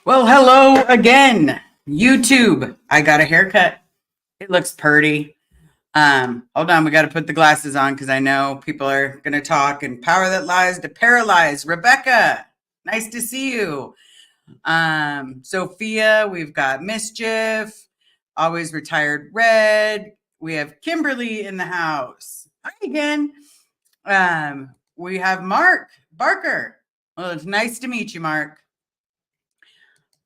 Well, hello again, YouTube. I got a haircut. It looks pretty. Hold on, we got to put the glasses on because I know people are going to talk. And power that lies to paralyze. Rebecca, nice to see you. Sophia, we've got Mischief, always retired red. We have Kimberly in the house. Hi again. We have Mark Barker. Well, it's nice to meet you, Mark.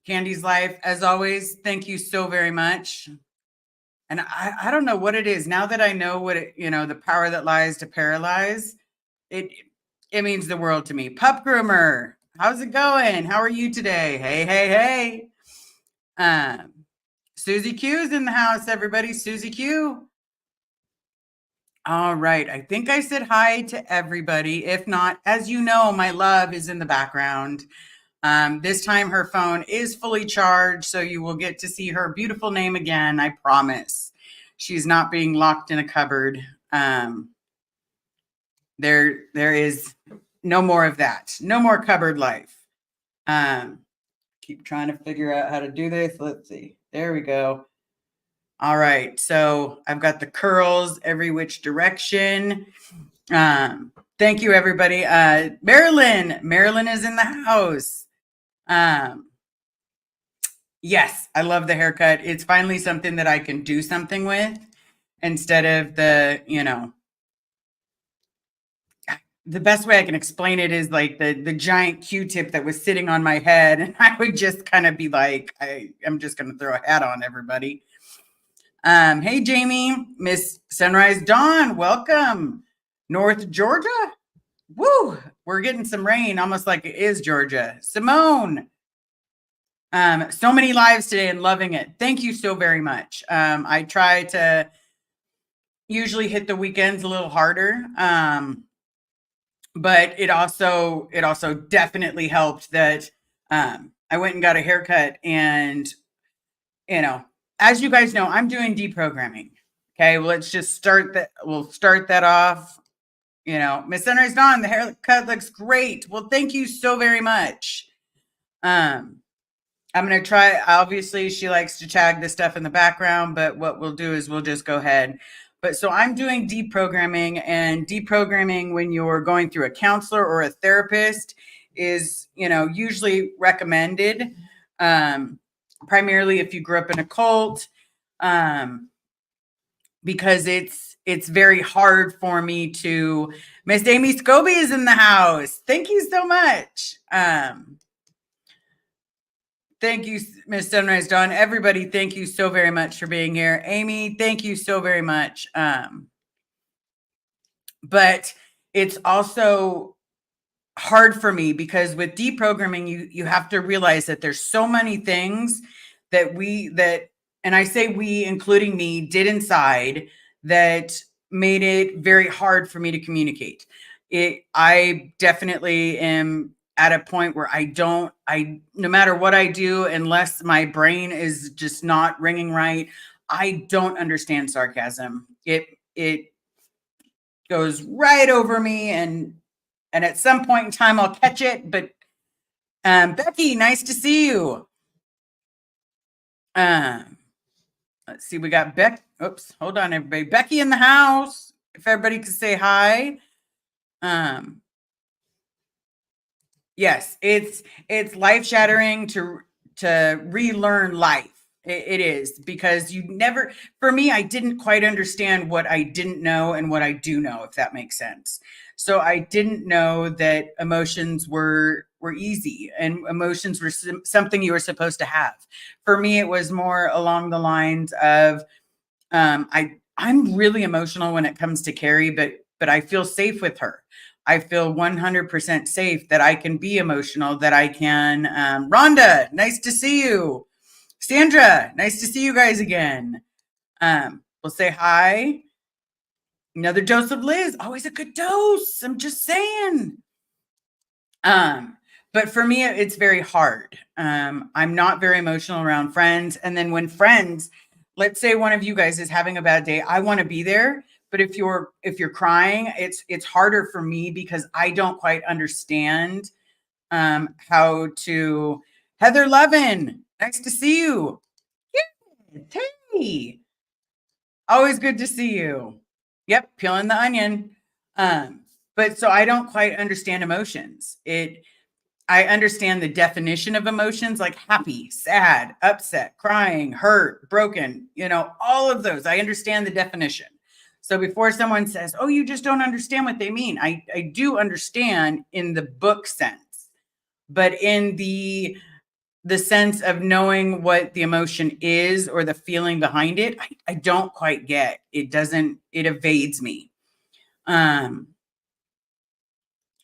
Candy's Life, as always, thank you so very much. And I don't know what it is. Now that I know what the power that lies to paralyze, it it means the world to me. Pup Groomer, how's it going? How are you today? Hey, hey, hey. Susie Q's in the house, everybody. Susie Q. All right. I think I said hi to everybody. If not, as you know, my love is in the background. This time her phone is fully charged, so you will get to see her beautiful name again, I promise. She's not being locked in a cupboard. There is no more of that. No more cupboard life. Keep trying to figure out how to do this. Let's see. There we go. All right. So I've got the curls every which direction. Thank you, everybody. Marilyn is in the house. Yes, I love the haircut. It's finally something that I can do something with instead of the best way I can explain it is like the giant Q-tip that was sitting on my head. And I would just kind of be like, I'm just going to throw a hat on everybody. Hey, Jamie, Miss Sunrise Dawn, welcome. North Georgia. Woo, we're getting some rain, almost like it is Georgia. Simone. So many lives today and loving it. Thank you so very much. I try to usually hit the weekends a little harder. But it also definitely helped that I went and got a haircut, and as you guys know, I'm doing deprogramming. Okay, well, let's just start that. We'll start that off. Miss Sunrise Dawn, the haircut looks great. Well, thank you so very much. I'm going to try. Obviously, she likes to tag the stuff in the background, but what we'll do is we'll just go ahead. But so I'm doing deprogramming, and deprogramming when you're going through a counselor or a therapist is, usually recommended. Primarily if you grew up in a cult, because it's very hard for me to. Miss Amy Scobie is in the house. Thank you so much. Thank you, Miss Sunrise Dawn. Everybody, thank you so very much for being here. Amy, thank you so very much. But it's also hard for me because with deprogramming, you have to realize that there's so many things that and I say we, including me, did inside that made it very hard for me to communicate. I definitely am at a point where no matter what I do, unless my brain is just not ringing right, I don't understand sarcasm. It goes right over me, and at some point in time I'll catch it. But Becky, nice to see you. Let's see, we got oops, hold on, everybody. Becky in the house. If everybody could say hi. Yes, it's life-shattering to relearn life. It is, because for me, I didn't quite understand what I didn't know and what I do know, if that makes sense. So I didn't know that emotions were easy, and emotions were something you were supposed to have. For me, it was more along the lines of, I'm really emotional when it comes to Carrie, but I feel safe with her. I feel 100% safe that I can be emotional, that I can. Rhonda, nice to see you. Sandra, nice to see you guys again. We'll say hi. Another dose of Liz, always a good dose. I'm just saying. But for me, it's very hard. I'm not very emotional around friends. And then when friends, let's say one of you guys is having a bad day, I want to be there. But if you're crying, it's harder for me because I don't quite understand how to Heather Levin, nice to see you. Hey, always good to see you. Yep, peeling the onion. Um, but so I don't quite understand emotions. I understand the definition of emotions like happy, sad, upset, crying, hurt, broken, all of those. I understand the definition. So before someone says, "Oh, you just don't understand what they mean," I do understand in the book sense, but in the sense of knowing what the emotion is or the feeling behind it, I don't quite get. It evades me. Um,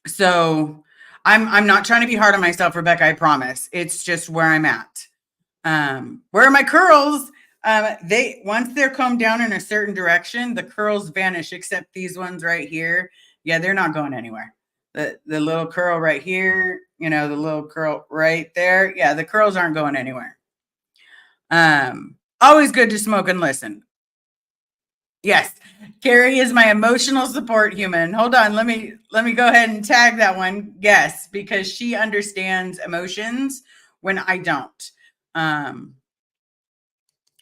so I'm not trying to be hard on myself, Rebecca, I promise. It's just where I'm at. Where are my curls? They once they're combed down in a certain direction, the curls vanish, except these ones right here. Yeah, they're not going anywhere. The little curl right here, the little curl right there. Yeah, the curls aren't going anywhere. Always good to smoke and listen. Yes, Carrie is my emotional support human. Hold on, let me go ahead and tag that one. Yes, because she understands emotions when I don't. Um,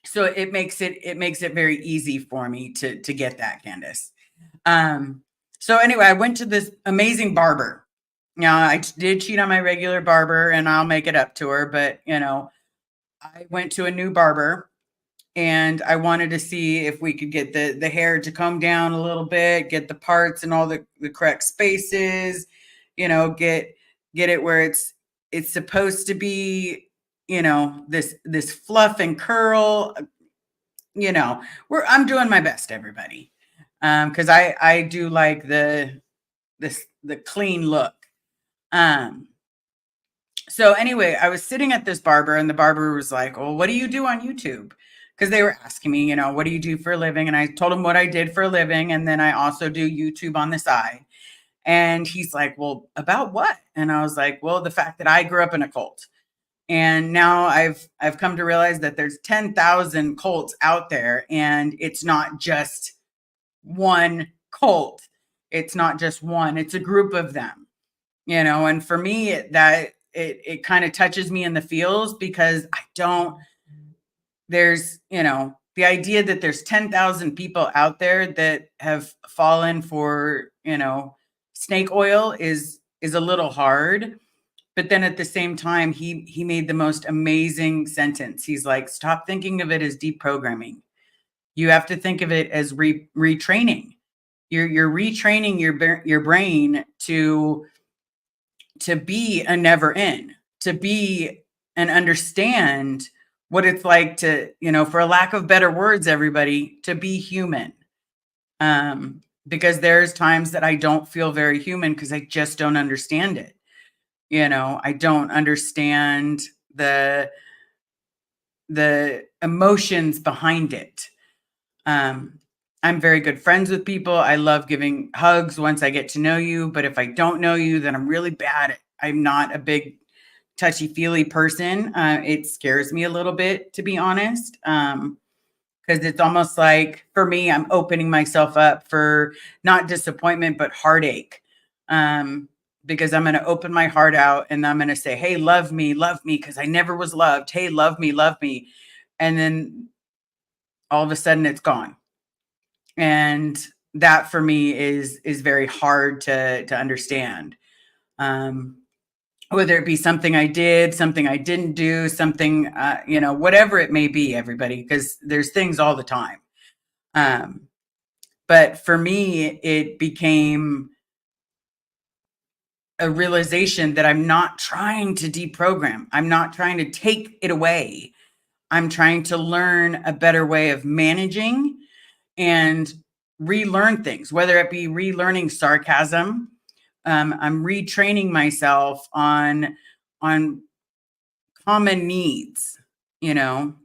so it makes it very easy for me to get that, Candace. So anyway, I went to this amazing barber. Now I did cheat on my regular barber, and I'll make it up to her, but I went to a new barber and I wanted to see if we could get the hair to come down a little bit, get the parts and all the correct spaces, get it where it's supposed to be, this fluff and curl, I'm doing my best, everybody. Because I do like the clean look. Um, so anyway, I was sitting at this barber and the barber was like, "Well, what do you do on YouTube?" Because they were asking me, what do you do for a living? And I told him what I did for a living. And then I also do YouTube on the side. And he's like, "Well, about what?" And I was like, "Well, the fact that I grew up in a cult. And now I've come to realize that there's 10,000 cults out there, and it's not just one cult. It's not just one, it's a group of them, and for me that it kind of touches me in the feels because I don't there's the idea that there's 10,000 people out there that have fallen for snake oil is a little hard. But then at the same time, he made the most amazing sentence. He's like, "Stop thinking of it as deprogramming. You have to think of it as retraining. You're retraining your brain to be a never in, to be and understand what it's like to, for a lack of better words, everybody, to be human." Because there's times that I don't feel very human because I just don't understand it. I don't understand the emotions behind it. I'm very good friends with people. I love giving hugs once I get to know you, but if I don't know you, then I'm really bad. I'm not a big touchy-feely person. It scares me a little bit, to be honest, because it's almost like, for me, I'm opening myself up for not disappointment, but heartache. Because I'm going to open my heart out and I'm going to say, "Hey, love me, because I never was loved. Hey, love me, love me." And then all of a sudden it's gone. And that for me is very hard to understand. Whether it be something I did, something I didn't do, something, whatever it may be, everybody, because there's things all the time. But for me, it became a realization that I'm not trying to deprogram. I'm not trying to take it away. I'm trying to learn a better way of managing and relearn things, whether it be relearning sarcasm. I'm retraining myself on common needs, you know.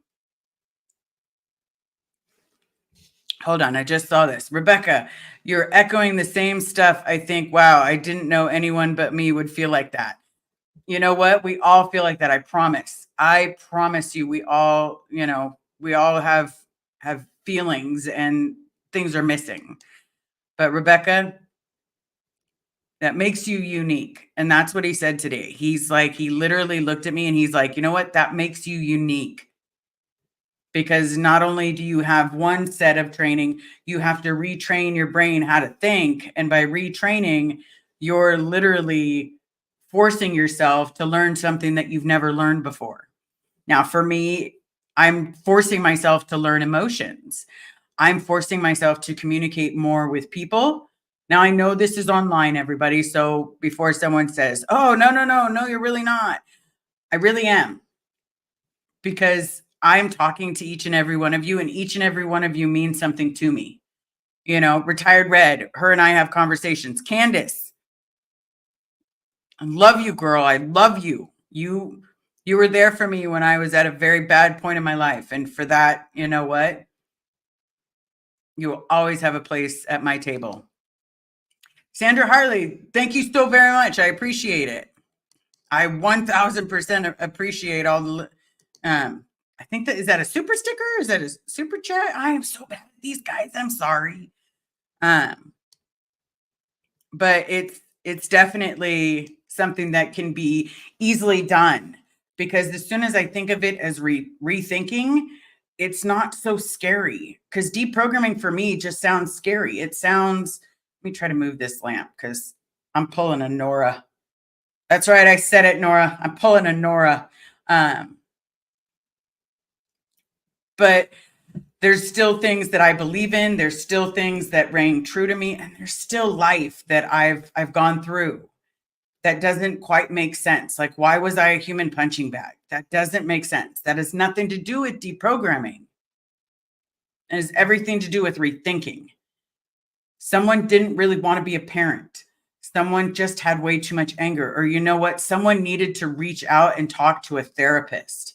Hold on, I just saw this. Rebecca, you're echoing the same stuff. I think, wow, I didn't know anyone but me would feel like that. You know what? We all feel like that. I promise. I promise you, we all have feelings and things are missing. But Rebecca, That makes you unique. And that's what he said today. He's like, he literally looked at me and he's like, you know what? That makes you unique. Because not only do you have one set of training, you have to retrain your brain how to think. And by retraining, you're literally forcing yourself to learn something that you've never learned before. Now, for me, I'm forcing myself to learn emotions. I'm forcing myself to communicate more with people. Now, I know this is online, everybody. So before someone says, oh, no, you're really not. I really am. Because I'm talking to each and every one of you, and each and every one of you means something to me. You know, Retired Red, her and I have conversations. Candace, I love you, girl. I love you. You were there for me when I was at a very bad point in my life. And for that, you know what? You will always have a place at my table. Sandra Harley, thank you so very much. I appreciate it. I 1000% appreciate all the I think that is that a super sticker? Is that a super chat? I am so bad at these guys. I'm sorry. But it's definitely something that can be easily done, because as soon as I think of it as rethinking, it's not so scary, because deprogramming for me just sounds scary. It sounds, let me try to move this lamp because I'm pulling a Nora. That's right. I said it, Nora. I'm pulling a Nora. But there's still things that I believe in. There's still things that ring true to me. And there's still life that I've gone through that doesn't quite make sense. Like, why was I a human punching bag? That doesn't make sense. That has nothing to do with deprogramming. It has everything to do with rethinking. Someone didn't really want to be a parent. Someone just had way too much anger. Or you know what? Someone needed to reach out and talk to a therapist,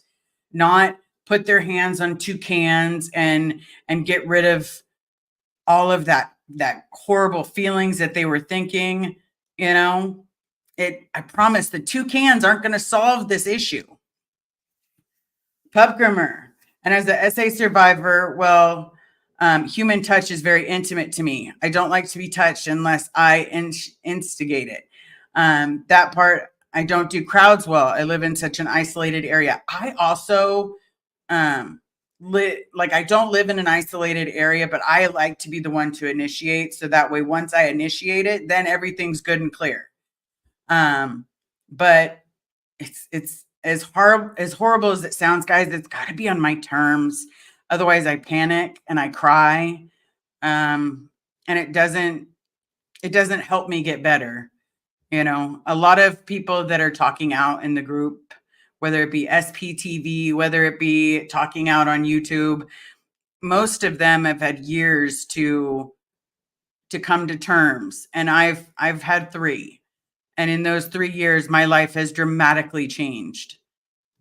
not put their hands on two cans and get rid of all of that horrible feelings that they were thinking. You know, I promise the two cans aren't going to solve this issue. Pub Grimmer. And as an SA survivor, well, human touch is very intimate to me. I don't like to be touched unless I instigate it. That part, I don't do crowds well. I live in such an isolated area. I also I don't live in an isolated area, but I like to be the one to initiate. So that way, once I initiate it, then everything's good and clear. But it's as horrible as it sounds, guys. It's got to be on my terms. Otherwise, I panic and I cry. And it doesn't help me get better. You know, a lot of people that are talking out in the group, whether it be SPTV, whether it be talking out on YouTube, most of them have had years to come to terms. And I've had 3. And in those 3 years, my life has dramatically changed.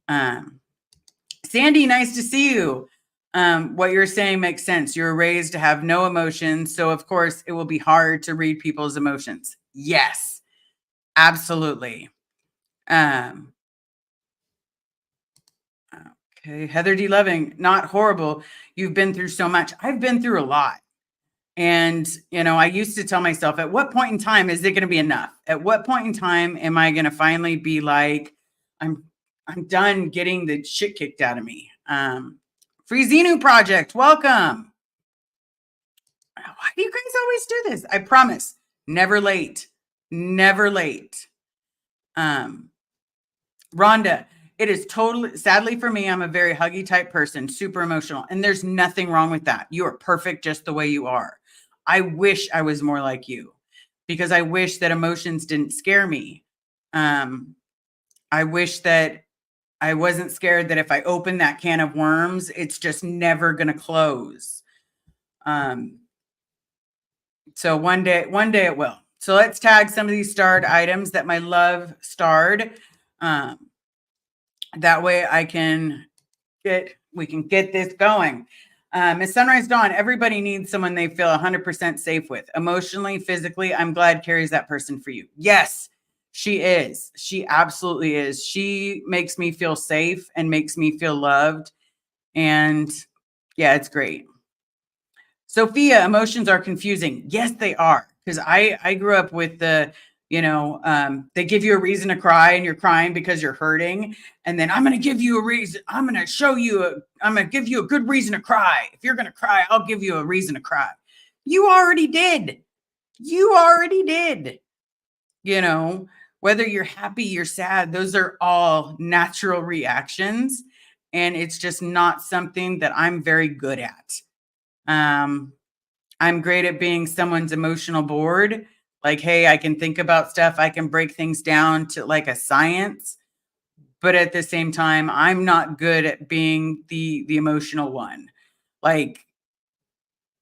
Sandy, nice to see you. What you're saying makes sense. You're raised to have no emotions. So of course it will be hard to read people's emotions. Yes, absolutely. Okay. Heather D. Loving, not horrible. You've been through so much. I've been through a lot. And, you know, I used to tell myself, at what point in time is it going to be enough? At what point in time am I going to finally be like, I'm done getting the shit kicked out of me? Free Xenu Project, welcome. Why do you guys always do this? I promise, never late. Never late. Rhonda, it is totally, sadly for me, I'm a very huggy type person, super emotional. And there's nothing wrong with that. You are perfect just the way you are. I wish I was more like you, because I wish that emotions didn't scare me. I wish that I wasn't scared that if I open that can of worms, it's just never going to close. So one day it will. So let's tag some of these starred items that my love starred. That way we can get this going. Miss Sunrise Dawn, everybody needs someone they feel 100% safe with. Emotionally, physically, I'm glad Carrie's that person for you. Yes, she is. She absolutely is. She makes me feel safe and makes me feel loved. And yeah, it's great. Sophia, emotions are confusing. Yes, they are. Because I grew up with the They give you a reason to cry and you're crying because you're hurting. And then I'm going to give you a reason. I'm going to give you a good reason to cry. If you're going to cry, I'll give you a reason to cry. You already did. You already did. Whether you're happy, you're sad, those are all natural reactions. And it's just not something that I'm very good at. I'm great at being someone's emotional board. Like, hey, I can think about stuff. I can break things down to like a science. But at the same time, I'm not good at being the emotional one. Like,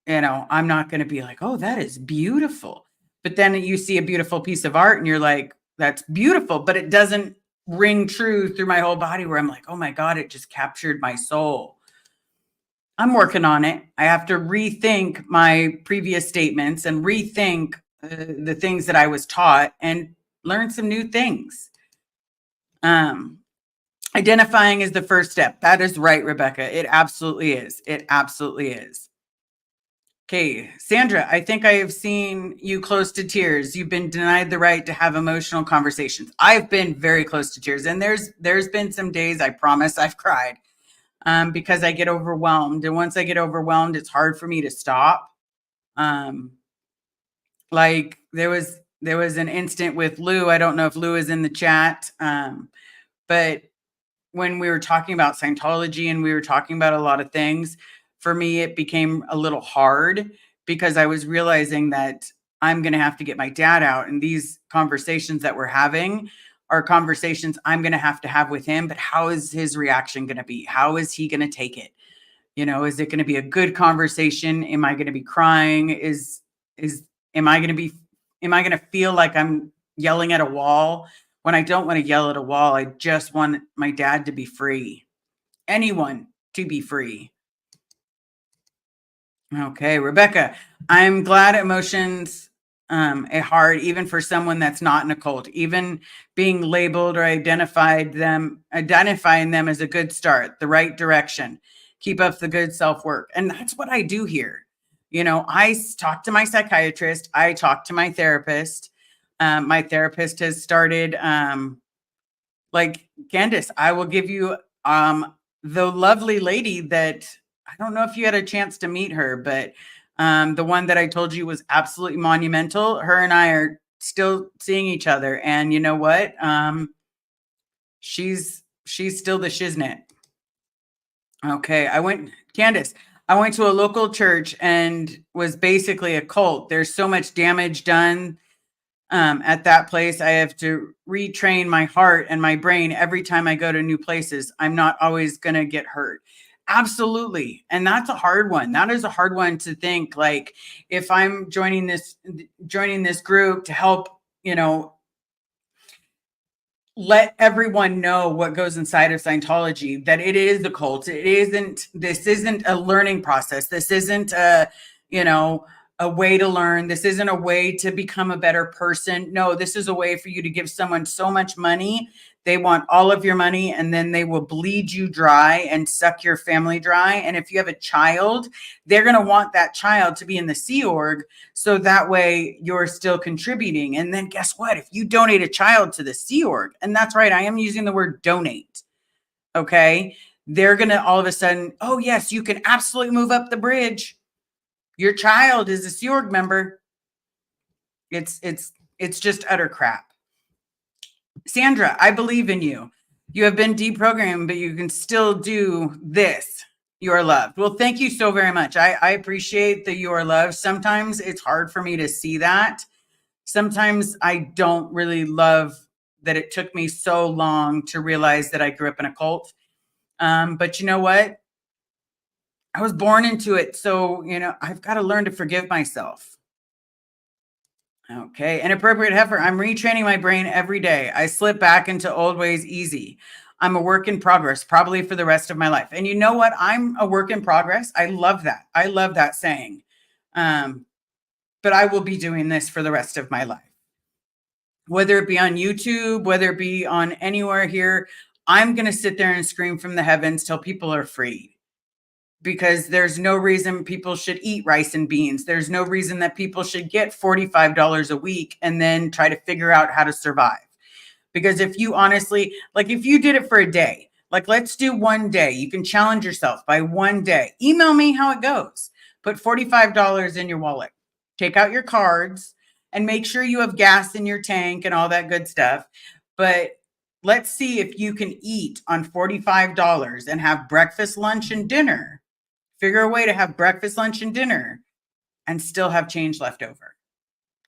I'm not going to be like, oh, that is beautiful. But then you see a beautiful piece of art and you're like, that's beautiful, but it doesn't ring true through my whole body where I'm like, oh my God, it just captured my soul. I'm working on it. I have to rethink my previous statements and rethink the things that I was taught and learn some new things. Identifying is the first step. That is right, Rebecca. It absolutely is. It absolutely is. Okay, Sandra, I think I have seen you close to tears. You've been denied the right to have emotional conversations. I've been very close to tears, and there's been some days, I promise, I've cried because I get overwhelmed. And once I get overwhelmed, it's hard for me to stop. Like there was an instant with Lou. I don't know if Lou is in the chat, but when we were talking about Scientology and we were talking about a lot of things, for me, it became a little hard because I was realizing that I'm going to have to get my dad out. And these conversations that we're having are conversations I'm going to have with him. But how is his reaction going to be? How is he going to take it? Is it going to be a good conversation? Am I going to be crying? Am I going to feel like I'm yelling at a wall? When I don't want to yell at a wall, I just want my dad to be free. Anyone to be free. Okay, Rebecca, I'm glad emotions are hard, even for someone that's not in a cult. Even being labeled or identifying them as a good start, the right direction. Keep up the good self-work. And that's what I do here. I talk to my psychiatrist. I talk to my therapist. My therapist has started, like Candace, I will give you the lovely lady that I don't know if you had a chance to meet her, but the one that I told you was absolutely monumental. Her and I are still seeing each other. And you know what? She's still the shiznit. Okay. Candace, I went to a local church and was basically a cult. There's so much damage done at that place. I have to retrain my heart and my brain every time I go to new places. I'm not always going to get hurt. Absolutely. And that's a hard one. That is a hard one to think, like, if I'm joining this group to help, let everyone know what goes inside of Scientology, that it is a cult. This isn't a learning process. This isn't a way to learn. This isn't a way to become a better person. No, this is a way for you to give someone so much money. They want all of your money, and then they will bleed you dry and suck your family dry. And if you have a child, they're going to want that child to be in the Sea Org, so that way you're still contributing. And then guess what? If you donate a child to the Sea Org, and that's right, I am using the word donate. Okay. They're going to all of a sudden, oh yes, you can absolutely move up the bridge. Your child is a Sea Org member. It's just utter crap. Sandra, I believe in you. You have been deprogrammed, but you can still do this. You are loved. Well, thank you so very much. I appreciate that you are loved. Sometimes it's hard for me to see that. Sometimes I don't really love that it took me so long to realize that I grew up in a cult. But you know what? I was born into it. So, I've got to learn to forgive myself. Okay. Inappropriate heifer. I'm retraining my brain every day. I slip back into old ways easy. I'm a work in progress, probably for the rest of my life. And you know what? I'm a work in progress. I love that. I love that saying. But I will be doing this for the rest of my life. Whether it be on YouTube, whether it be on anywhere here, I'm going to sit there and scream from the heavens till people are freed. because there's no reason people should eat rice and beans. There's no reason that people should get $45 a week and then try to figure out how to survive. Because if you honestly, like if you did it for a day, like let's do one day, you can challenge yourself by one day. Email me how it goes. Put $45 in your wallet. Take out your cards and make sure you have gas in your tank and all that good stuff. But let's see if you can eat on $45 and have breakfast, lunch, and dinner. Figure a way to have breakfast, lunch, and dinner and still have change left over.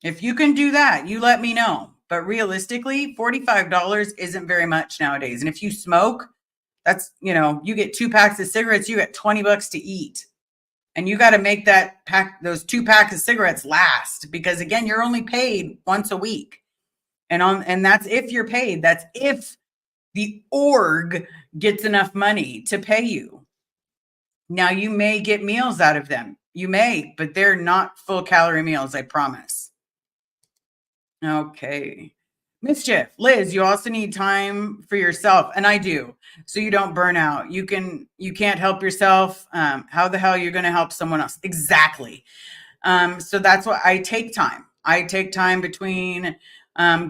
If you can do that, you let me know. But realistically, $45 isn't very much nowadays. And if you smoke, that's, you get 2 packs of cigarettes, you get $20 to eat. And you got to make those 2 packs of cigarettes last, because again, you're only paid once a week. And that's if you're paid. That's if the org gets enough money to pay you. Now you may get meals out of them. You may, but they're not full calorie meals, I promise. Okay. Mischief. Liz, you also need time for yourself. And I do. So you don't burn out. You can't help yourself. How the hell are you going to help someone else? Exactly. So that's why I take time. I take time between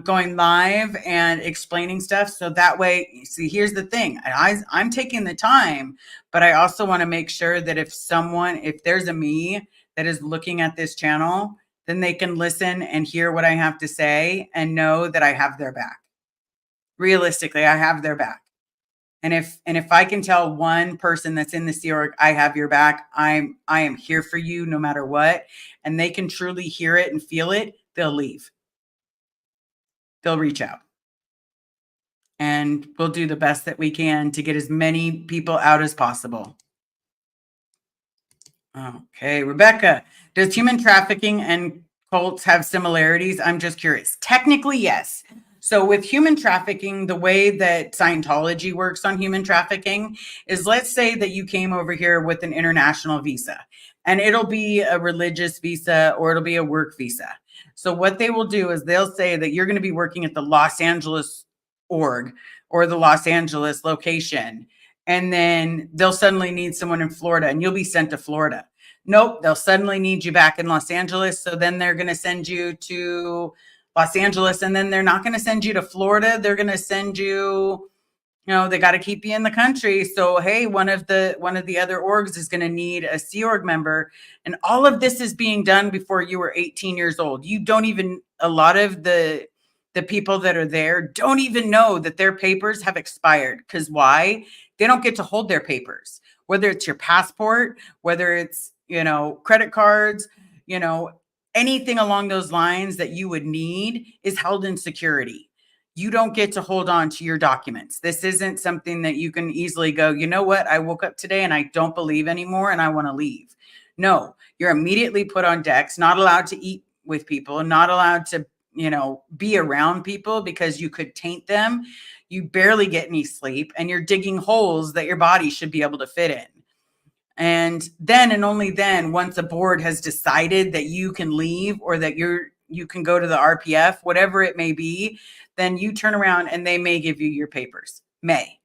going live and explaining stuff. So that way, see, here's the thing. I'm taking the time, but I also want to make sure that if there's a me that is looking at this channel, then they can listen and hear what I have to say and know that I have their back. Realistically, I have their back. And if I can tell one person that's in the Sea Org, I have your back, I am here for you no matter what, and they can truly hear it and feel it, they'll leave. They'll reach out. And we'll do the best that we can to get as many people out as possible. Okay, Rebecca, does human trafficking and cults have similarities? I'm just curious. Technically, yes. So with human trafficking, the way that Scientology works on human trafficking is, let's say that you came over here with an international visa, and it'll be a religious visa or it'll be a work visa. So what they will do is they'll say that you're going to be working at the Los Angeles org or the Los Angeles location. And then they'll suddenly need someone in Florida and you'll be sent to Florida. Nope, they'll suddenly need you back in Los Angeles. So then they're going to send you to Los Angeles, and then they're not going to send you to Florida. They're going to send you, they got to keep you in the country. So, hey, one of the other orgs is going to need a Sea Org member. And all of this is being done before you were 18 years old. A lot of the people that are there don't even know that their papers have expired. Because why? They don't get to hold their papers, whether it's your passport, whether it's, credit cards, anything along those lines that you would need is held in security. You don't get to hold on to your documents. This isn't something that you can easily go, you know what? I woke up today and I don't believe anymore and I want to leave. No, you're immediately put on decks, not allowed to eat with people, not allowed to, be around people because you could taint them. You barely get any sleep and you're digging holes that your body should be able to fit in. And then, and only then, once a board has decided that you can leave or that you can go to the RPF, whatever it may be, then you turn around and they may give you your papers. I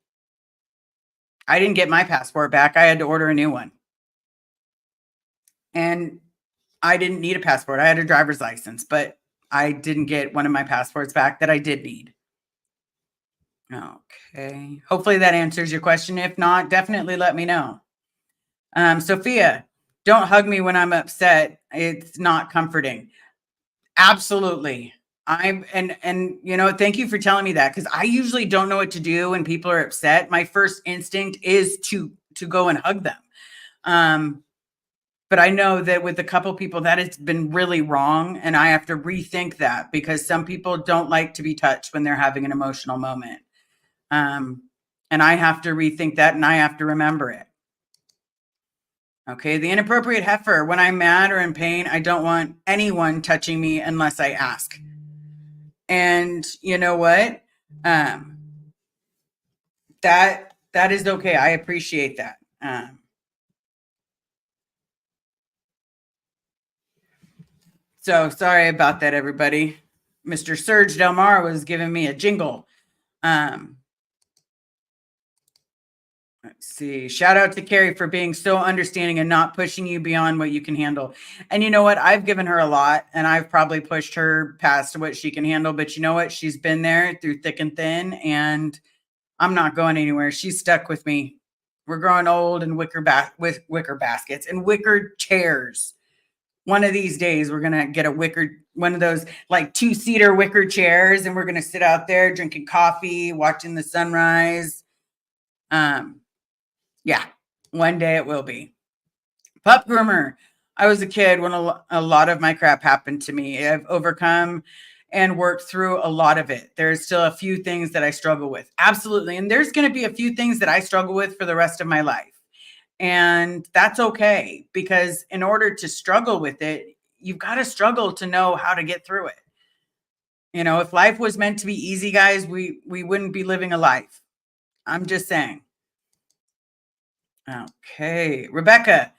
didn't get my passport back. I had to order a new one. And I didn't need a passport. I had a driver's license, but I didn't get one of my passports back that I did need. Okay. Hopefully that answers your question. If not, definitely let me know. Sophia, don't hug me when I'm upset. It's not comforting. Absolutely. Thank you for telling me that, because I usually don't know what to do when people are upset. My first instinct is to go and hug them. But I know that with a couple people that has been really wrong, and I have to rethink that, because some people don't like to be touched when they're having an emotional moment. And I have to rethink that, and I have to remember it. Okay, the inappropriate heifer. When I'm mad or in pain, I don't want anyone touching me unless I ask. And you know what? That is okay. I appreciate that. So sorry about that, everybody. Mr. Serge Del Mar was giving me a jingle. Let's Let's see. Shout out to Carrie for being so understanding and not pushing you beyond what you can handle. And you know what? I've given her a lot and I've probably pushed her past what she can handle. But you know what? She's been there through thick and thin, and I'm not going anywhere. She's stuck with me. We're growing old and with wicker baskets and wicker chairs. One of these days, we're gonna get one of those like 2-seater wicker chairs, and we're gonna sit out there drinking coffee, watching the sunrise. Yeah, one day it will be. Pup groomer. I was a kid when a lot of my crap happened to me. I've overcome and worked through a lot of it. There's still a few things that I struggle with. Absolutely. And there's going to be a few things that I struggle with for the rest of my life. And that's okay, because in order to struggle with it, you've got to struggle to know how to get through it. You know, if life was meant to be easy, guys, we wouldn't be living a life. I'm just saying. Okay, Rebecca,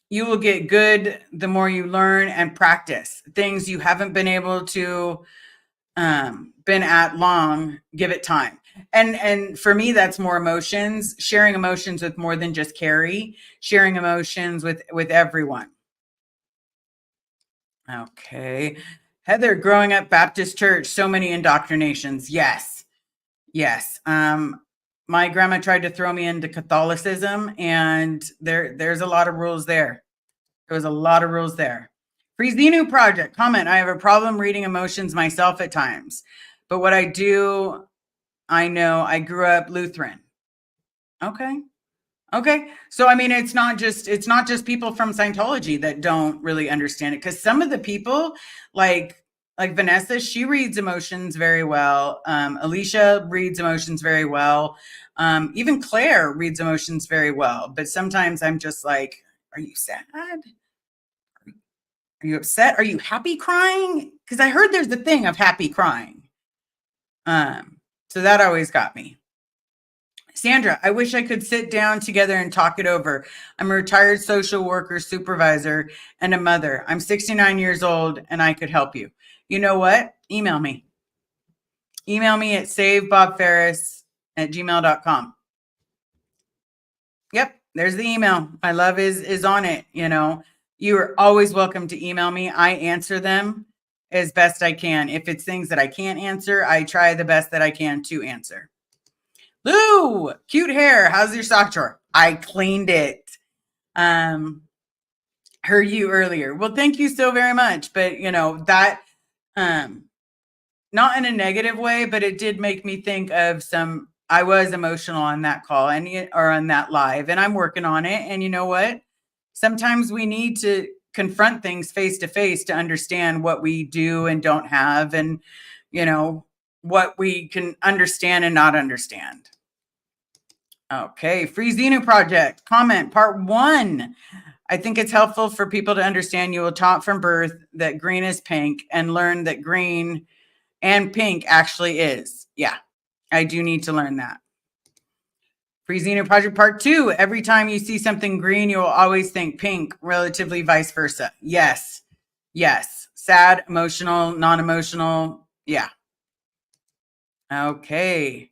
you will get good the more you learn and practice things you haven't been able to been at long. Give it time. And for me, that's more emotions, sharing emotions with more than just Carrie, sharing emotions with everyone. Okay, Heather, growing up Baptist church, so many indoctrinations. Yes. My grandma tried to throw me into Catholicism, and there's a lot of rules there. There was a lot of rules there. Freeze the Anew Project. Comment. I have a problem reading emotions myself at times. But what I do, I know I grew up Lutheran. Okay. So I mean, it's not just people from Scientology that don't really understand it, because some of the people like Vanessa, she reads emotions very well. Alicia reads emotions very well. Even Claire reads emotions very well. But sometimes I'm just like, are you sad? Are you upset? Are you happy crying? Because I heard there's the thing of happy crying. So that always got me. Sandra, I wish I could sit down together and talk it over. I'm a retired social worker supervisor and a mother. I'm 69 years old and I could help you. You know what? Email me. Email me at savebobferris@gmail.com. Yep, there's the email. My love is on it. You know, you are always welcome to email me. I answer them as best I can. If it's things that I can't answer, I try the best that I can to answer. Lou, cute hair. How's your sock drawer? I cleaned it. Heard you earlier. Well, thank you so very much. But you know, that not in a negative way, but it did make me think of I was emotional on that call or on that live, and I'm working on it. And you know what? Sometimes we need to confront things face to face to understand what we do and don't have, and you know, what we can understand and not understand. Okay, Free Xenu Project. Comment, part 1. I think it's helpful for people to understand you were taught from birth that green is pink, and learn that green and pink actually is. Yeah, I do need to learn that. Free Xenu Project part 2. Every time you see something green, you will always think pink, relatively vice versa. Yes. Sad, emotional, non-emotional. Yeah. Okay.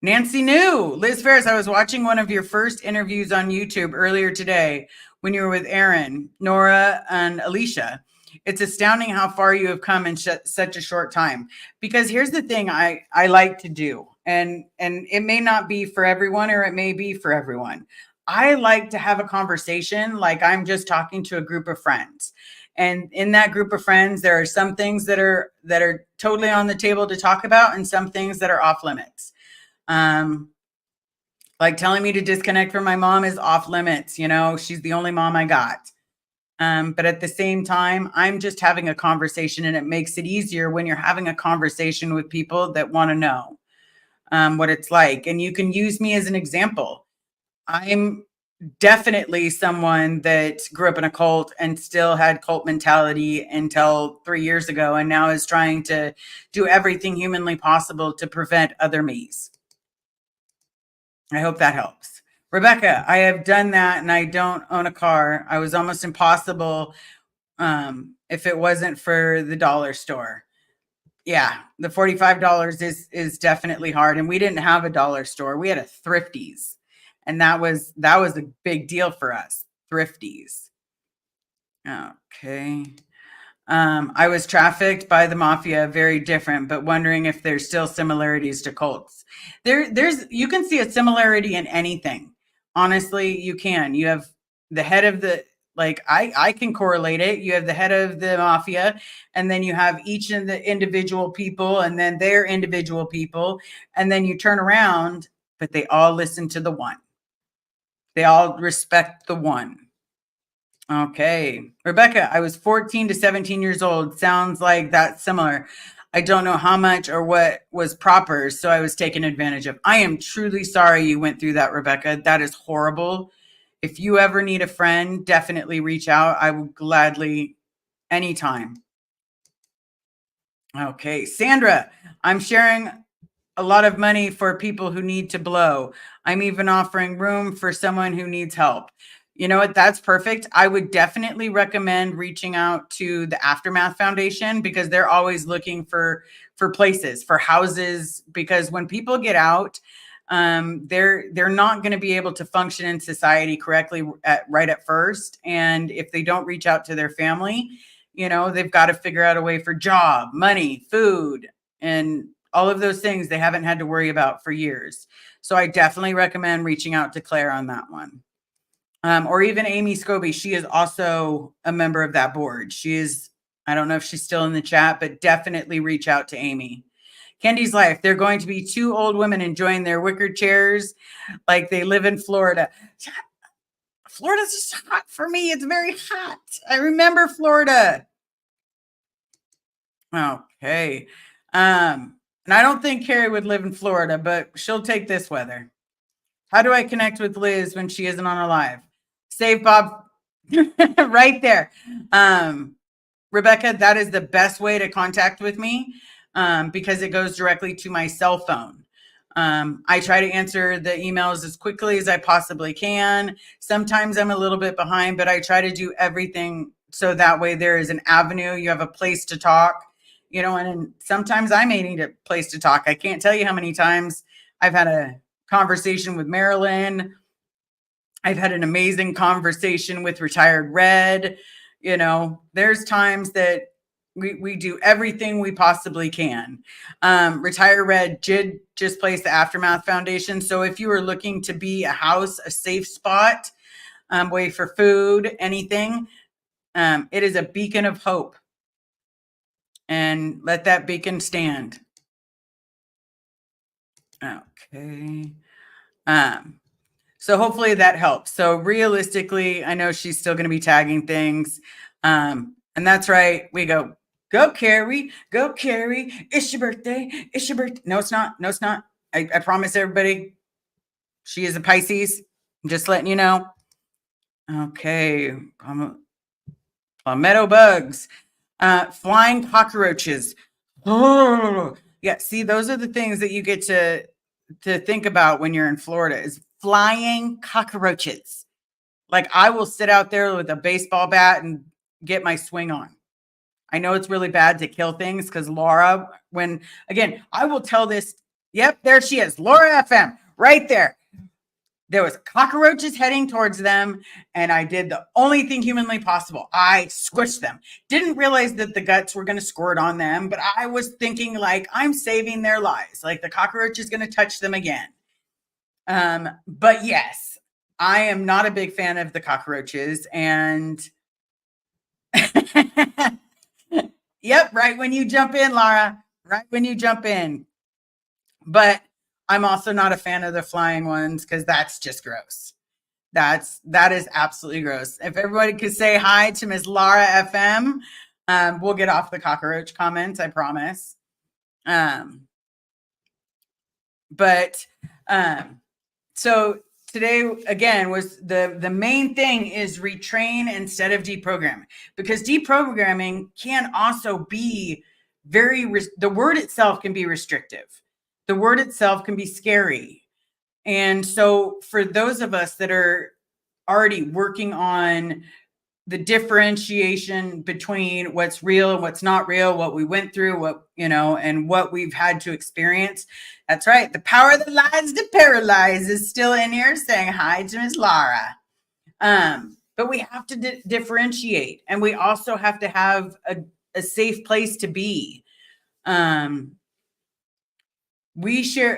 Nancy New, Liz Ferris, I was watching one of your first interviews on YouTube earlier today when you were with Aaron, Nora, and Alicia. It's astounding how far you have come in such a short time. Because here's the thing I like to do, and it may not be for everyone, or it may be for everyone. I like to have a conversation like I'm just talking to a group of friends. And in that group of friends, there are some things that are totally on the table to talk about, and some things that are off limits. Like telling me to disconnect from my mom is off limits. You know, she's the only mom I got. But at the same time, I'm just having a conversation, and it makes it easier when you're having a conversation with people that want to know what it's like. And you can use me as an example. I'm definitely someone that grew up in a cult and still had cult mentality until 3 years ago, and now is trying to do everything humanly possible to prevent other me's. I hope that helps. Rebecca, I have done that, and I don't own a car. I was almost impossible if it wasn't for the dollar store. Yeah, the $45 is definitely hard, and we didn't have a dollar store. We had a Thrifties, and that was a big deal for us. Thrifties. Okay. I was trafficked by the mafia, very different, but wondering if there's still similarities to cults. There's you can see a similarity in anything. Honestly, you can. You have the head of the like I can correlate it. You have the head of the mafia, and then you have each of the individual people, and then their individual people, and then you turn around, but they all listen to the one. They all respect the one. Okay. Rebecca, I was 14 to 17 years old. Sounds like that's similar. I don't know how much or what was proper, so I was taken advantage of. I am truly sorry you went through that, Rebecca. That is horrible. If you ever need a friend, definitely reach out. I will gladly, anytime. Okay. Sandra, I'm sharing a lot of money for people who need to blow. I'm even offering room for someone who needs help. You know what? That's perfect. I would definitely recommend reaching out to the Aftermath Foundation because they're always looking for places, for houses. Because when people get out, they're not going to be able to function in society correctly right at first. And if they don't reach out to their family, they've got to figure out a way for job, money, food, and all of those things they haven't had to worry about for years. So I definitely recommend reaching out to Claire on that one. Or even Amy Scobie. She is also a member of that board. I don't know if she's still in the chat, but definitely reach out to Amy. Kendi's Life. They're going to be two old women enjoying their wicker chairs like they live in Florida. Florida's just hot for me. It's very hot. I remember Florida. Okay. And I don't think Carrie would live in Florida, but she'll take this weather. How do I connect with Liz when she isn't on a live? Save Bob right there. Rebecca, that is the best way to contact with me because it goes directly to my cell phone. I try to answer the emails as quickly as I possibly can. Sometimes I'm a little bit behind, but I try to do everything so that way there is an avenue. You have a place to talk, and sometimes I may need a place to talk. I can't tell you how many times I've had a conversation with Marilyn. I've had an amazing conversation with Retired Red. There's times that we do everything we possibly can. Retire Red did just place the Aftermath Foundation. So if you are looking to be a house, a safe spot, way for food, anything, it is a beacon of hope. And let that beacon stand. Okay. So hopefully that helps. So realistically, I know she's still going to be tagging things. And that's right. We go Carrie, go Carrie. It's your birthday. It's your birthday. No, it's not. No, it's not. I promise everybody, she is a Pisces. I'm just letting you know. Okay. Palmetto bugs, flying cockroaches. Oh, yeah. See, those are the things that you get to think about when you're in Florida is flying cockroaches. Like I will sit out there with a baseball bat and get my swing on. I know it's really bad to kill things because Laura, I will tell this. Yep, there she is. Laura FM right there. There was cockroaches heading towards them, and I did the only thing humanly possible. I squished them. Didn't realize that the guts were going to squirt on them, but I was thinking like I'm saving their lives. Like the cockroach is going to touch them again. But yes, I am not a big fan of the cockroaches. And yep, right when you jump in, Laura, right when you jump in. But I'm also not a fan of the flying ones because that's just gross. That is absolutely gross. If everybody could say hi to Miss Laura FM, we'll get off the cockroach comments, I promise. So today again was the main thing is retrain instead of deprogram, because deprogramming can also be the word itself can be restrictive. The word itself can be scary. And so for those of us that are already working on the differentiation between what's real and what's not real, what we went through, what, and what we've had to experience. That's right. The power that lies to paralyze is still in here saying hi to Miss Lara. But we have to differentiate, and we also have to have a safe place to be. We share,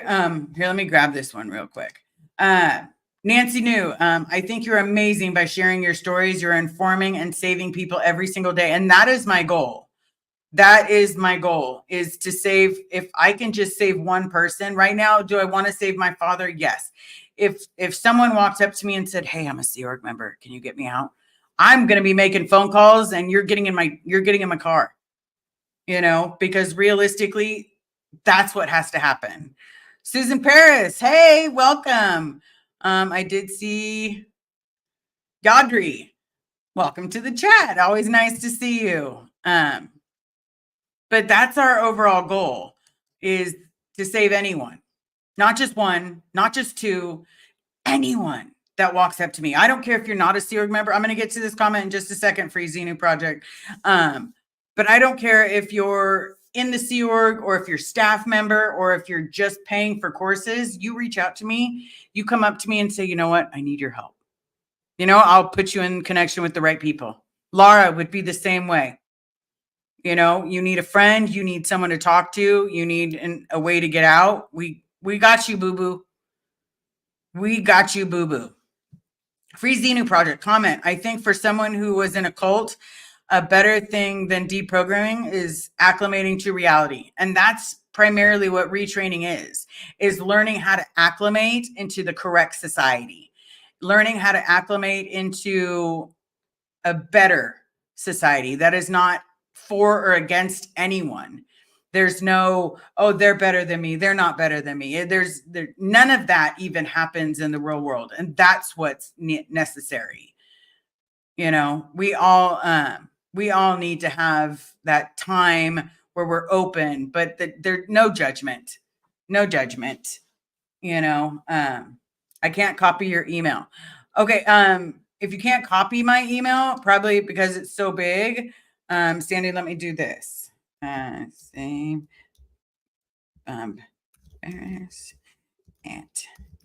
here, let me grab this one real quick. Nancy New, I think you're amazing by sharing your stories. You're informing and saving people every single day. And that is my goal. That is my goal, is to save. If I can just save one person right now, do I want to save my father? Yes. If someone walked up to me and said, hey, I'm a Sea Org member, can you get me out? I'm going to be making phone calls, and you're getting in my car, because realistically, that's what has to happen. Susan Paris, hey, welcome. I did see Gaudry. Welcome to the chat. Always nice to see you. But that's our overall goal, is to save anyone, not just one, not just two, anyone that walks up to me. I don't care if you're not a Sea Org member. I'm going to get to this comment in just a second, Free Xenu Project. But I don't care if you're in the Sea Org, or if you're staff member, or if you're just paying for courses. You reach out to me, you come up to me and say, you know what, I need your help. I'll put you in connection with the right people. Laura would be the same way. You need a friend, you need someone to talk to, you need a way to get out. We got you, boo-boo. We got you, boo-boo. Free Xenu Project comment. I think for someone who was in a cult, a better thing than deprogramming is acclimating to reality. And that's primarily what retraining is learning how to acclimate into the correct society, learning how to acclimate into a better society that is not for or against anyone. There's no, oh, they're better than me, they're not better than me. None of that even happens in the real world. And that's what's necessary. We all need to have that time where we're open, but there's no judgment. I can't copy your email. Okay. If you can't copy my email, probably because it's so big, Sandy, let me do this. Same, at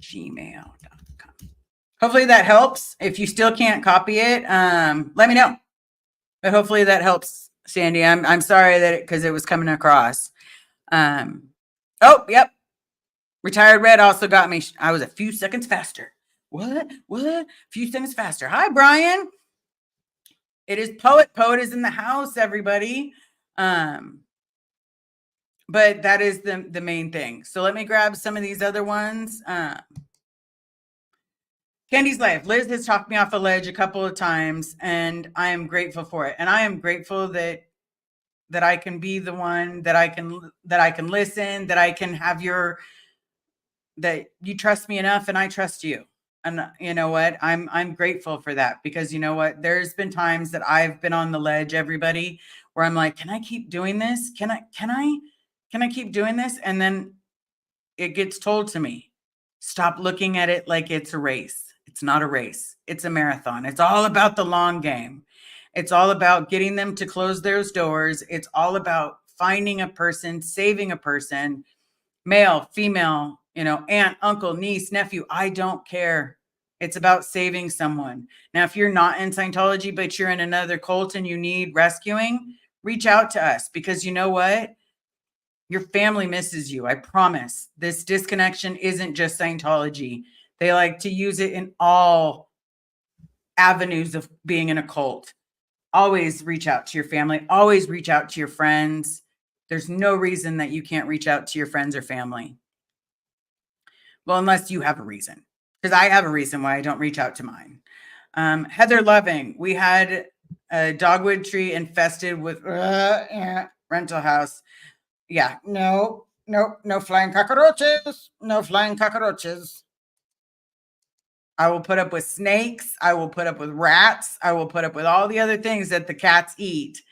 gmail.com. Hopefully that helps. If you still can't copy it, let me know. But hopefully that helps, Sandy. I'm sorry that because it was coming across. Oh, yep. Retired Red also got me. I was a few seconds faster. What? A few seconds faster. Hi, Brian. It is Poet. Poet is in the house, everybody. But that is the main thing. So let me grab some of these other ones. Candy's Life. Liz has talked me off a ledge a couple of times, and I am grateful for it. And I am grateful that I can be the one that I can listen, that I can have that you trust me enough and I trust you. And you know what? I'm grateful for that, because you know what? There's been times that I've been on the ledge, everybody, where I'm like, can I keep doing this? Can I keep doing this? And then it gets told to me, stop looking at it like it's a race. It's not a race. It's a marathon. It's all about the long game. It's all about getting them to close those doors. It's all about finding a person, saving a person, male, female, aunt, uncle, niece, nephew. I don't care. It's about saving someone. Now, if you're not in Scientology, but you're in another cult and you need rescuing, reach out to us, because you know what? Your family misses you. I promise. This disconnection isn't just Scientology. They like to use it in all avenues of being in a cult. Always reach out to your family. Always reach out to your friends. There's no reason that you can't reach out to your friends or family. Well, unless you have a reason, because I have a reason why I don't reach out to mine. Heather Loving, we had a dogwood tree infested with rental house. Yeah, no flying cockroaches. No flying cockroaches. I will put up with snakes. I will put up with rats. I will put up with all the other things that the cats eat,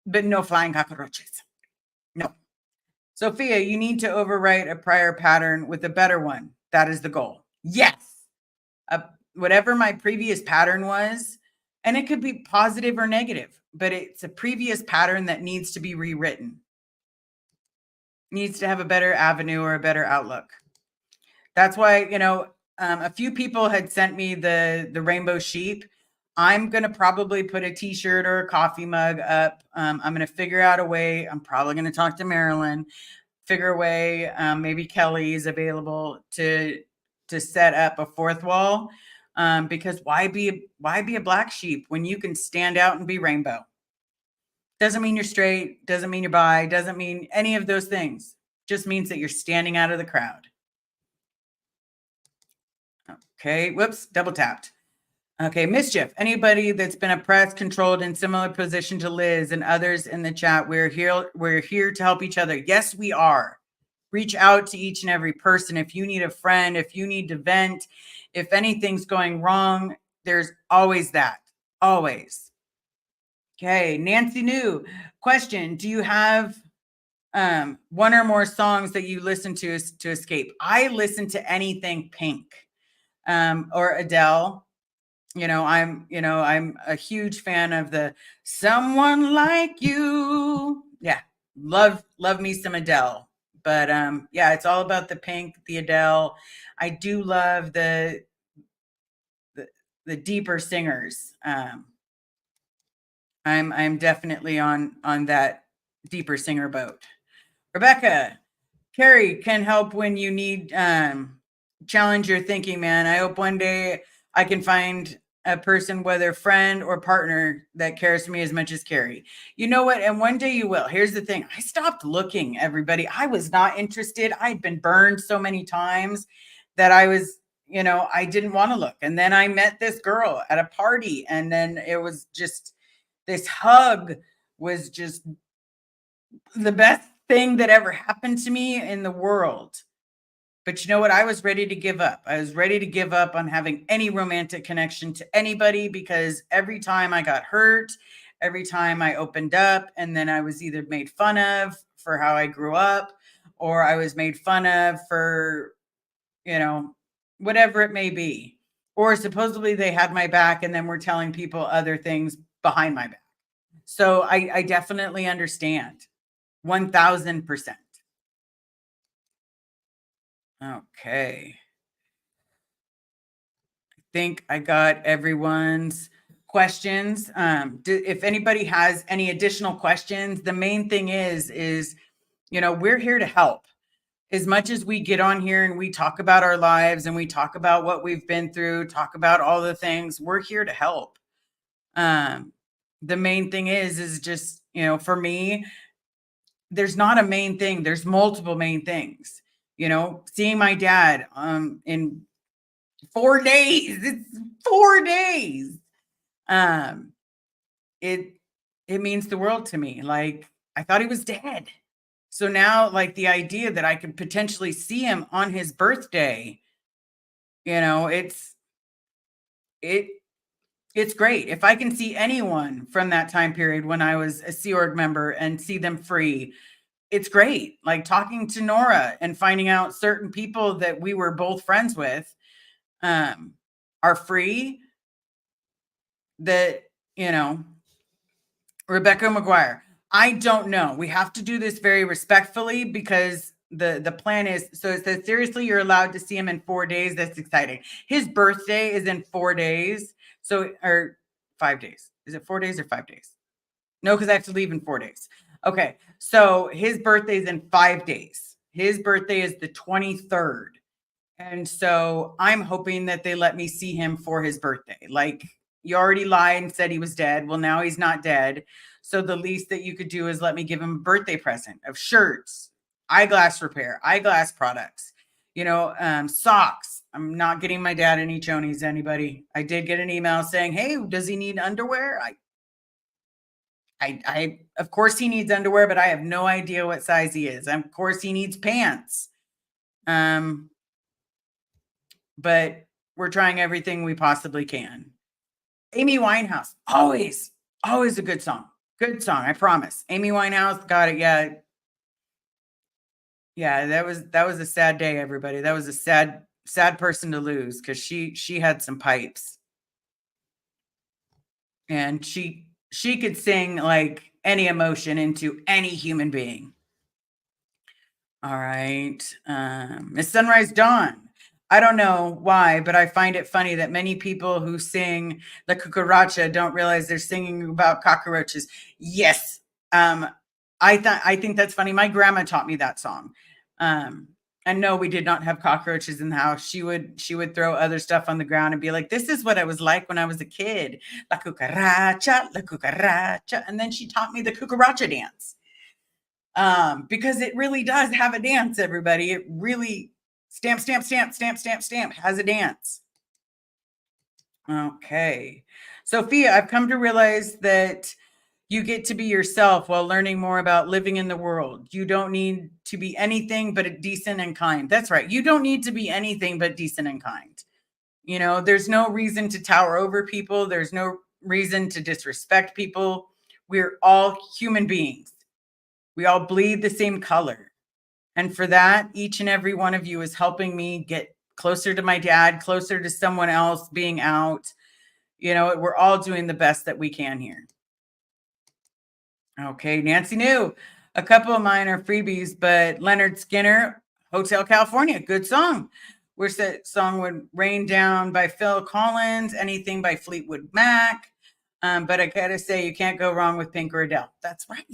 but no flying cockroaches. No. Sophia, you need to overwrite a prior pattern with a better one. That is the goal. Yes. Whatever my previous pattern was, And it could be positive or negative, but it's a previous pattern that needs to be rewritten, needs to have a better avenue or a better outlook. That's why, a few people had sent me the rainbow sheep. I'm going to probably put a t-shirt or a coffee mug up. I'm going to figure out a way. I'm probably going to talk to Marilyn, figure a way. Maybe Kelly is available to set up a fourth wall. Because why be a black sheep when you can stand out and be rainbow? Doesn't mean you're straight, doesn't mean you're bi, doesn't mean any of those things. Just means that you're standing out of the crowd. Okay, whoops, double tapped. Okay, Mischief. Anybody that's been oppressed, controlled, in similar position to Liz and others in the chat, we're here to help each other. Yes, we are. Reach out to each and every person. If you need a friend, if you need to vent, if anything's going wrong, there's always that. Always. Okay, Nancy New. Question: do you have one or more songs that you listen to escape? I listen to anything Pink or Adele. I'm a huge fan of the Someone Like You. Yeah, love me some Adele. But yeah, it's all about the Pink, the Adele. I do love the deeper singers. I'm definitely on that deeper singer boat. Rebecca, Carrie can help when you need challenge your thinking, man. I hope one day I can find a person, whether friend or partner, that cares for me as much as Carrie. You know what? And one day you will. Here's the thing. I stopped looking, everybody. I was not interested. I'd been burned so many times that I was, I didn't want to look. And then I met this girl at a party, and then it was just this hug was just the best thing that ever happened to me in the world. But you know what? I was ready to give up. I was ready to give up on having any romantic connection to anybody, because every time I got hurt, every time I opened up, and then I was either made fun of for how I grew up, or I was made fun of for, whatever it may be. Or supposedly they had my back and then were telling people other things behind my back. So I definitely understand. 1000%. Okay. I think I got everyone's questions. If anybody has any additional questions, the main thing is, we're here to help. As much as we get on here and we talk about our lives and we talk about what we've been through, talk about all the things, we're here to help. The main thing is just, for me, there's not a main thing. There's multiple main things. Seeing my dad in 4 days. It's 4 days. It means the world to me. Like, I thought he was dead. So now, like, the idea that I could potentially see him on his birthday, it's great. If I can see anyone from that time period when I was a Sea Org member and see them free, it's great. Like talking to Nora and finding out certain people that we were both friends with are free. That, Rebecca McGuire, I don't know. We have to do this very respectfully, because the plan is, so it says, seriously, you're allowed to see him in 4 days. That's exciting. His birthday is in 4 days. So, or 5 days. Is it 4 days or 5 days? No, because I have to leave in 4 days. Okay. So his birthday is in 5 days. His birthday is the 23rd. And so I'm hoping that they let me see him for his birthday. Like, you already lied and said he was dead. Well, now he's not dead. So the least that you could do is let me give him a birthday present of shirts, eyeglass repair, eyeglass products, socks. I'm not getting my dad any chonies, anybody. I did get an email saying, hey, does he need underwear? I of course he needs underwear, but I have no idea what size he is. Of course he needs pants. But we're trying everything we possibly can. Amy Winehouse, always a good song. Good song, I promise. Amy Winehouse, got it. Yeah. Yeah, that was a sad day, everybody. That was a sad person to lose, because she had some pipes. And she could sing like any emotion into any human being. All right. Miss Sunrise Dawn. I don't know why, but I find it funny that many people who sing La Cucaracha don't realize they're singing about cockroaches. Yes. Um, I think that's funny. My grandma taught me that song. Um, and no, we did not have cockroaches in the house. She would throw other stuff on the ground and be like, "This is what I was like when I was a kid. La cucaracha, la cucaracha." And then she taught me the cucaracha dance. Because it really does have a dance, everybody. It really stamp, stamp, stamp, stamp, stamp, stamp has a dance. Okay. Sophia, I've come to realize that you get to be yourself while learning more about living in the world. You don't need to be anything but decent and kind. That's right. You don't need to be anything but decent and kind. You know, there's no reason to tower over people, there's no reason to disrespect people. We're all human beings. We all bleed the same color. And for that, each and every one of you is helping me get closer to my dad, closer to someone else being out. You know, we're all doing the best that we can here. Okay, Nancy New. A couple of mine are freebies, but Leonard Skinner, Hotel California, good song. Wish that song would Rain Down by Phil Collins, anything by Fleetwood Mac. But I gotta say, you can't go wrong with Pink or Adele. That's right.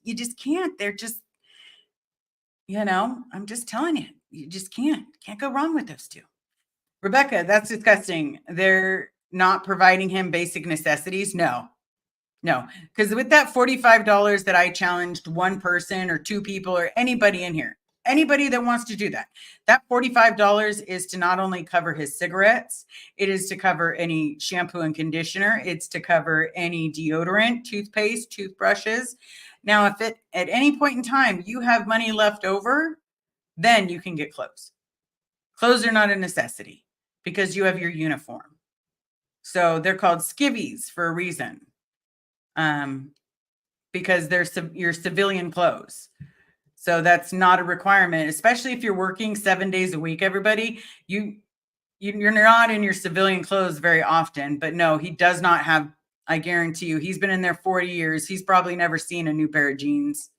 You just can't. They're just, I'm just telling you, you just can't go wrong with those two. Rebecca, that's disgusting. They're not providing him basic necessities. No, because with that $45 that I challenged one person or two people or anybody in here, anybody that wants to do that, that $45 is to not only cover his cigarettes, it is to cover any shampoo and conditioner, it's to cover any deodorant, toothpaste, toothbrushes. Now, if at any point in time you have money left over, then you can get clothes. Clothes are not a necessity because you have your uniform. So they're called skivvies for a reason. Because they're your civilian clothes. So that's not a requirement, especially if you're working 7 days a week, everybody. You're not in your civilian clothes very often, but no, he does not have, I guarantee you, he's been in there 40 years. He's probably never seen a new pair of jeans.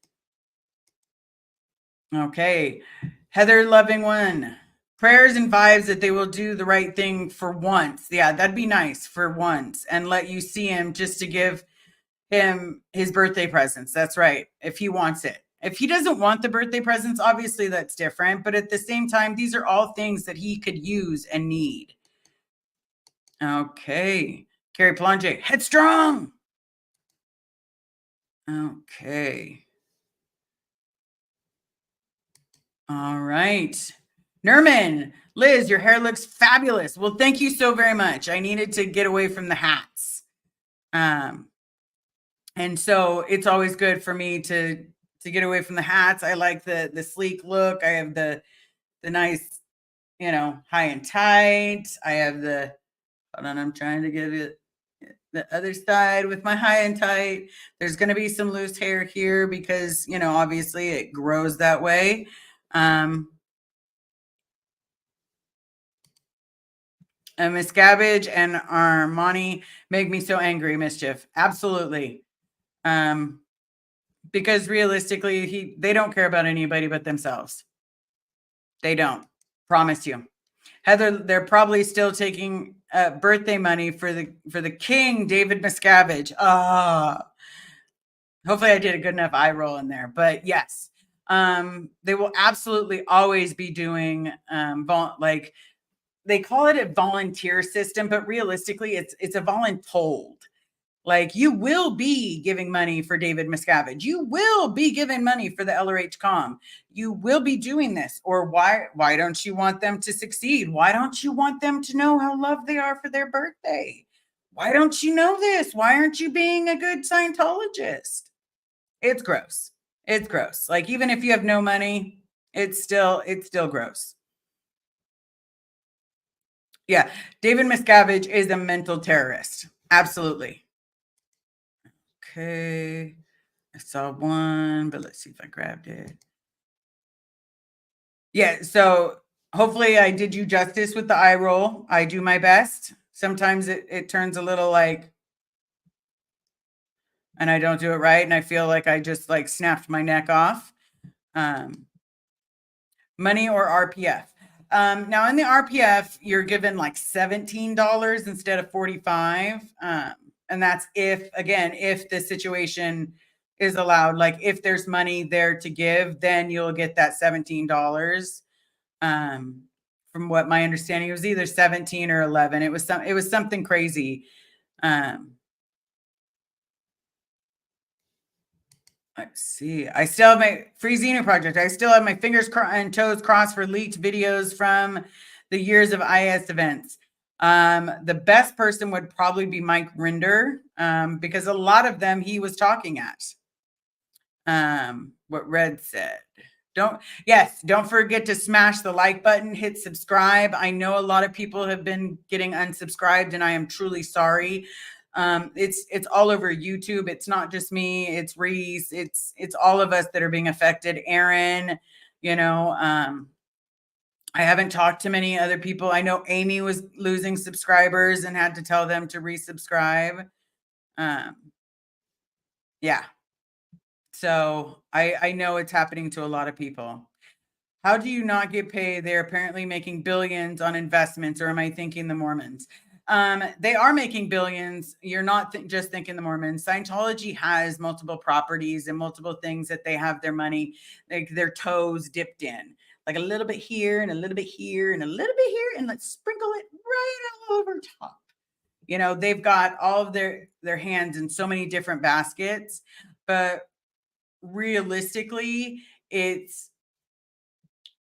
Okay. Heather Loving One. Prayers and vibes that they will do the right thing for once. Yeah, that'd be nice for once and let you see him just to give him his birthday presents. That's right. If he wants it. If he doesn't want the birthday presents, obviously that's different. But at the same time, these are all things that he could use and need. Okay. Carrie Plonge, headstrong. Okay. All right. Nerman, Liz, your hair looks fabulous. Well, thank you so very much. I needed to get away from the hats. And so it's always good for me to get away from the hats. I like the sleek look. I have the nice, high and tight. I have hold on, I'm trying to give you the other side with my high and tight. There's going to be some loose hair here because, obviously it grows that way. Miss Gabbage and Armani make me so angry, Mischief. Absolutely. Because realistically, they don't care about anybody but themselves. They don't. Promise you. Heather, they're probably still taking birthday money for the king, David Miscavige. Hopefully I did a good enough eye roll in there. But yes, they will absolutely always be doing like they call it a volunteer system, but realistically, it's a voluntold. Like you will be giving money for David Miscavige. You will be giving money for the LRH Com. You will be doing this. Or why don't you want them to succeed? Why don't you want them to know how loved they are for their birthday? Why don't you know this? Why aren't you being a good Scientologist? It's gross. It's gross. Like even if you have no money, it's still gross. Yeah, David Miscavige is a mental terrorist. Absolutely. Okay. I saw one, but let's see if I grabbed it. Yeah, so hopefully I did you justice with the eye roll. I do my best. Sometimes it turns a little like and I don't do it right, and I feel like I just like snapped my neck off. Money or RPF. Now in the RPF, you're given like $17 instead of 45. And that's if the situation is allowed, like if there's money there to give, then you'll get that $17. From what my understanding, it was either 17 or 11. It was something crazy. Let's see. I still have my free Xenu project. I still have my fingers and toes crossed for leaked videos from the years of IS events. The best person would probably be Mike Rinder, because a lot of them he was talking at. What Red said. Don't forget to smash the like button, hit subscribe. I know a lot of people have been getting unsubscribed, and I am truly sorry. It's all over YouTube. It's not just me. It's Reese. It's all of us that are being affected. Aaron, I haven't talked to many other people. I know Amy was losing subscribers and had to tell them to resubscribe. Yeah. So I know it's happening to a lot of people. How do you not get paid? They're apparently making billions on investments, or am I thinking the Mormons? They are making billions. You're not just thinking the Mormons. Scientology has multiple properties and multiple things that they have their money, like their toes dipped in, like a little bit here and a little bit here and a little bit here, and let's sprinkle it right all over top. They've got all of their hands in so many different baskets, but realistically, it's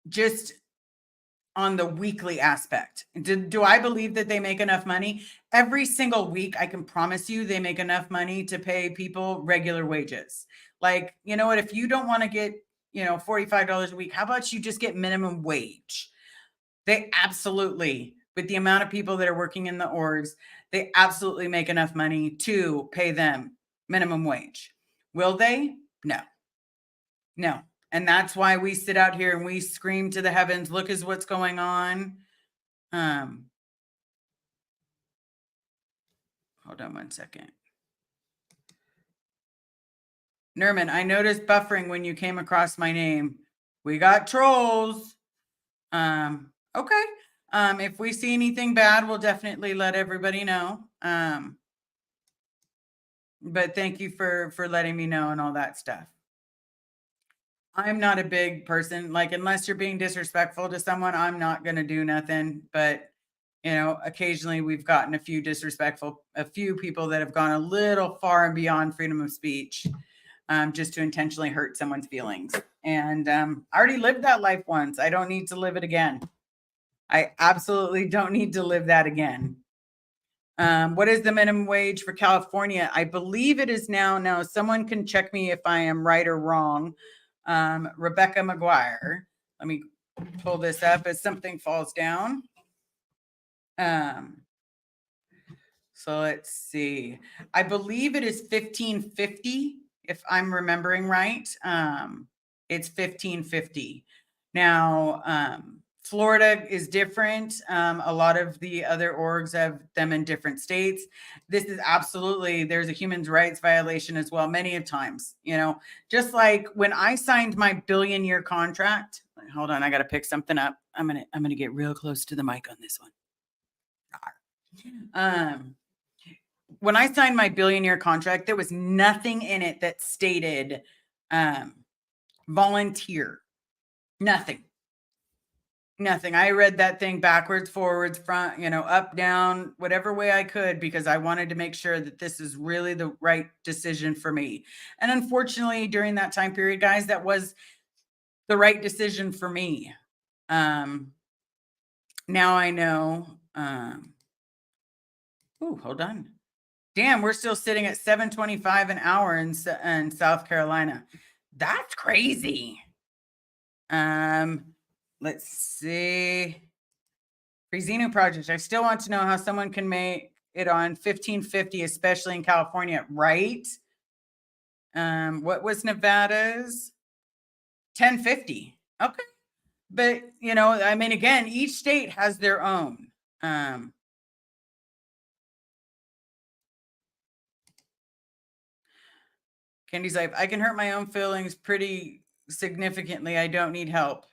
just on the weekly aspect. Do I believe that they make enough money? Every single week, I can promise you they make enough money to pay people regular wages. Like, you know what? If you don't want to get, $45 a week, how about you just get minimum wage? They absolutely, with the amount of people that are working in the orgs, they absolutely make enough money to pay them minimum wage. Will they? No. No. And that's why we sit out here and we scream to the heavens, look is what's going on. Hold on one second. Nerman, I noticed buffering when you came across my name. We got trolls. Okay. If we see anything bad, we'll definitely let everybody know. But thank you for letting me know and all that stuff. I'm not a big person, like, unless you're being disrespectful to someone, I'm not going to do nothing. But, occasionally we've gotten a few people that have gone a little far and beyond freedom of speech, just to intentionally hurt someone's feelings. And I already lived that life once. I don't need to live it again. I absolutely don't need to live that again. What is the minimum wage for California? I believe it is now, someone can check me if I am right or wrong. Rebecca McGuire. Let me pull this up as something falls down. So let's see. I believe it is $15.50, if I'm remembering right. It's $15.50. Now, Florida is different. A lot of the other orgs have them in different states. This is absolutely, there's a human rights violation as well, many of times, just like when I signed my billion-year contract. Hold on, I got to pick something up. I'm going to get real close to the mic on this one. When I signed my billion-year contract, there was nothing in it that stated volunteer. Nothing. I read that thing backwards, forwards, front, up, down, whatever way I could, because I wanted to make sure that this is really the right decision for me. And unfortunately, during that time period, guys, that was the right decision for me. Now I know. Hold on. Damn, we're still sitting at $7.25 an hour in South Carolina. That's crazy. Let's see. Free Xenu project. I still want to know how someone can make it on $15.50, especially in California, right? What was Nevada's? $10.50. Okay. But, again, each state has their own. Candy's like, I can hurt my own feelings pretty significantly. I don't need help.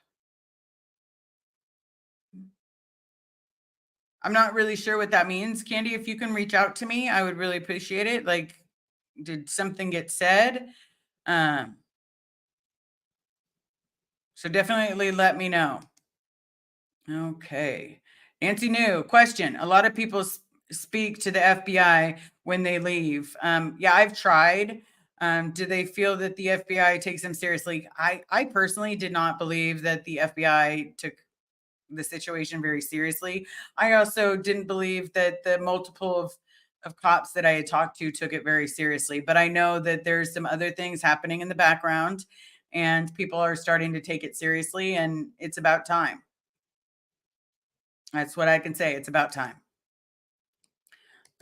I'm not really sure what that means. Candy, if you can reach out to me, I would really appreciate it. Like, did something get said? Um, so definitely let me know. Okay. Nancy New, question. A lot of people speak to the FBI when they leave. Yeah, I've tried. Do they feel that the FBI takes them seriously? I personally did not believe that the FBI took the situation very seriously. I also didn't believe that the multiple of cops that I had talked to took it very seriously. But I know that there's some other things happening in the background and people are starting to take it seriously, and it's about time. That's what I can say. It's about time.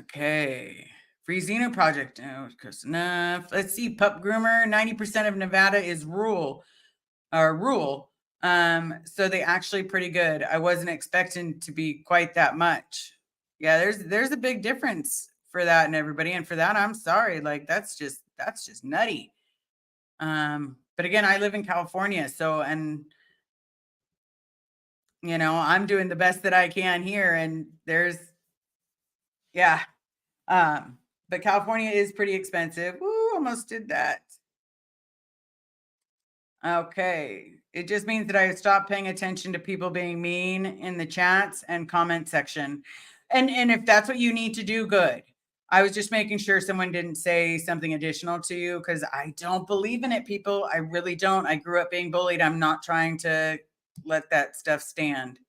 Okay. Free Xeno project. Oh, close enough. Let's see. Pup groomer. 90% of Nevada is rural. So they actually pretty good. I wasn't expecting to be quite that much. Yeah, there's a big difference for that and everybody. And for that, I'm sorry. Like that's just nutty. But again, I live in California, so and I'm doing the best that I can here. And yeah. But California is pretty expensive. Woo, almost did that. Okay. It just means that I stopped paying attention to people being mean in the chats and comment section. And if that's what you need to do, good. I was just making sure someone didn't say something additional to you because I don't believe in it, people. I really don't. I grew up being bullied. I'm not trying to let that stuff stand.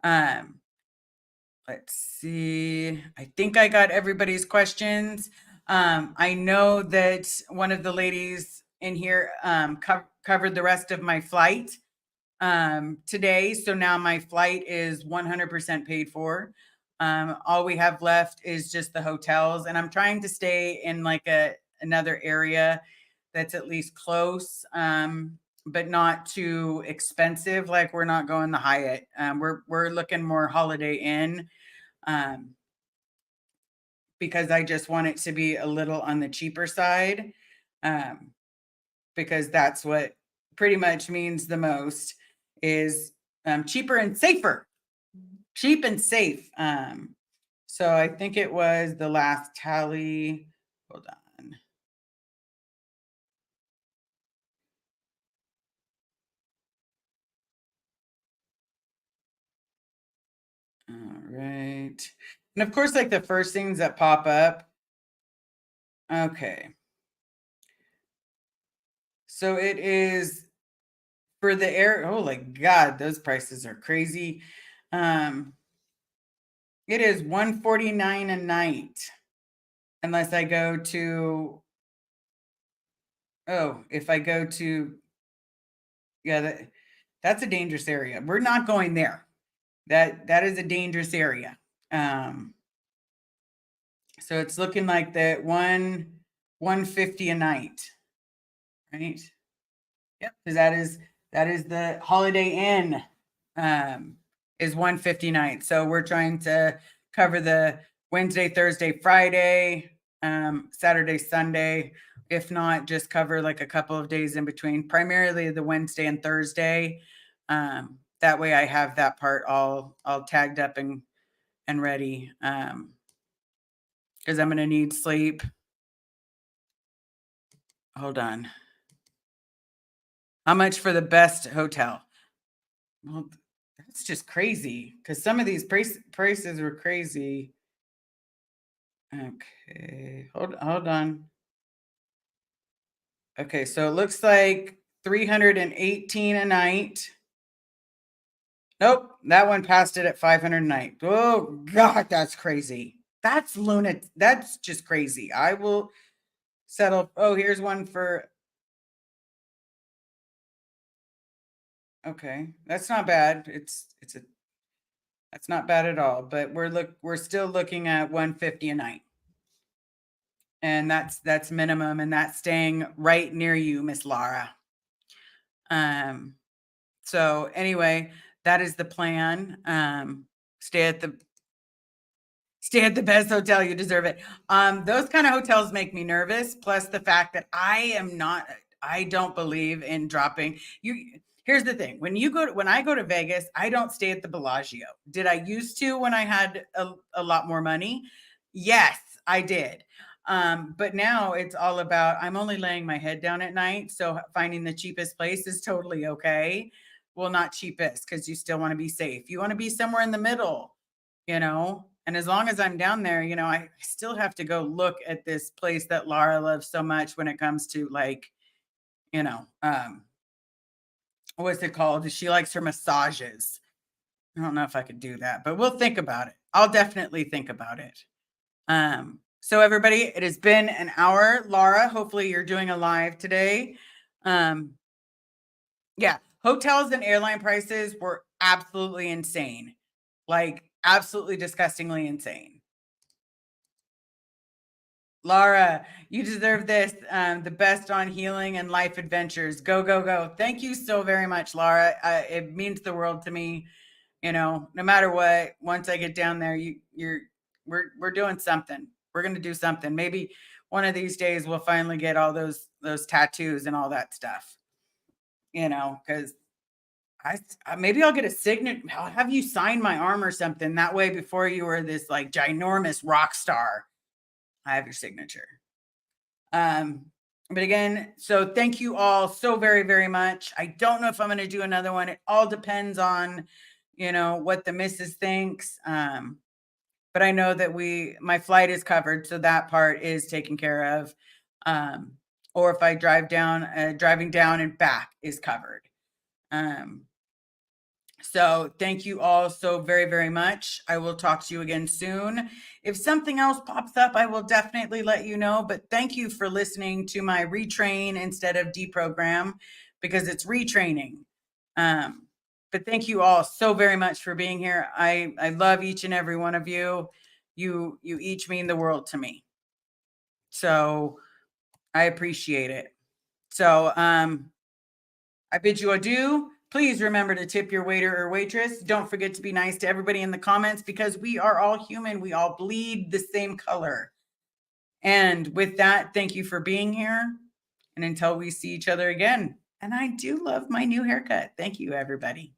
Um, let's see. I think I got everybody's questions. I know that one of the ladies in here covered the rest of my flight today. So now my flight is 100% paid for. All we have left is just the hotels, and I'm trying to stay in like another area that's at least close, but not too expensive. Like we're not going the Hyatt. We're looking more Holiday Inn, um, because I just want it to be a little on the cheaper side, um, because that's what pretty much means the most is cheaper and safer. Cheap and safe. So I think it was the last tally. Hold on. All right. And of course, like the first things that pop up. Okay. So it is for the air. Oh, like God, those prices are crazy. Um, it is $149 a night. Unless I go to, oh, if I go to, yeah, that's a dangerous area. We're not going there. That is a dangerous area. Um, so it's looking like that 150 a night, right? Yep, because that is the Holiday Inn, um, is 150 night. So we're trying to cover the Wednesday, Thursday, Friday, Saturday, Sunday. If not, just cover like a couple of days in between, primarily the Wednesday and Thursday. That way I have that part all tagged up and ready. Because I'm gonna need sleep. Hold on. How much for the best hotel? Well, that's just crazy because some of these prices were crazy. Okay, hold on. Okay, so it looks like 318 a night. Nope, that one passed it at 500 a night. Oh God, that's crazy. That's lunatic. That's just crazy. I will settle. Oh, here's one for. Okay, that's not bad. It's a That's not bad at all, but we're still looking at 150 a night. And that's minimum, and that's staying right near you, Miss Laura. Um so anyway, that is the plan. Stay at the Stay at the best hotel. You deserve it. Those kind of hotels make me nervous. Plus the fact that I don't believe in dropping you. Here's the thing. When I go to Vegas, I don't stay at the Bellagio. Did I used to when I had a lot more money? Yes, I did. But now it's all about, I'm only laying my head down at night. So finding the cheapest place is totally okay. Well, not cheapest, because you still want to be safe. You want to be somewhere in the middle, and as long as I'm down there, I still have to go look at this place that Laura loves so much when it comes to, like, you know, um, what's it called? She likes her massages. I don't know if I could do that, but we'll think about it. I'll definitely think about it. So everybody, it has been an hour. Laura, hopefully you're doing a live today. Yeah, hotels and airline prices were absolutely insane. Like, absolutely disgustingly insane. Laura, you deserve this. The best on healing and life adventures. Go, go, go. Thank you so very much, Laura. It means the world to me. No matter what, once I get down there, we're doing something. We're going to do something. Maybe one of these days we'll finally get all those tattoos and all that stuff, because maybe I'll get a signature. I'll have you sign my arm or something. That way, before you were this like ginormous rock star, I have your signature. But again, so thank you all so very, very much. I don't know if I'm going to do another one. It all depends on, what the missus thinks. But I know that my flight is covered, so that part is taken care of. Or if I driving down and back is covered. So thank you all so very, very much. I will talk to you again soon. If something else pops up, I will definitely let you know. But thank you for listening to my retrain instead of deprogram, because it's retraining. But thank you all so very much for being here. I love each and every one of you. You each mean the world to me. So I appreciate it. So I bid you adieu. Please remember to tip your waiter or waitress. Don't forget to be nice to everybody in the comments, because we are all human. We all bleed the same color. And with that, thank you for being here. And until we see each other again. And I do love my new haircut. Thank you, everybody.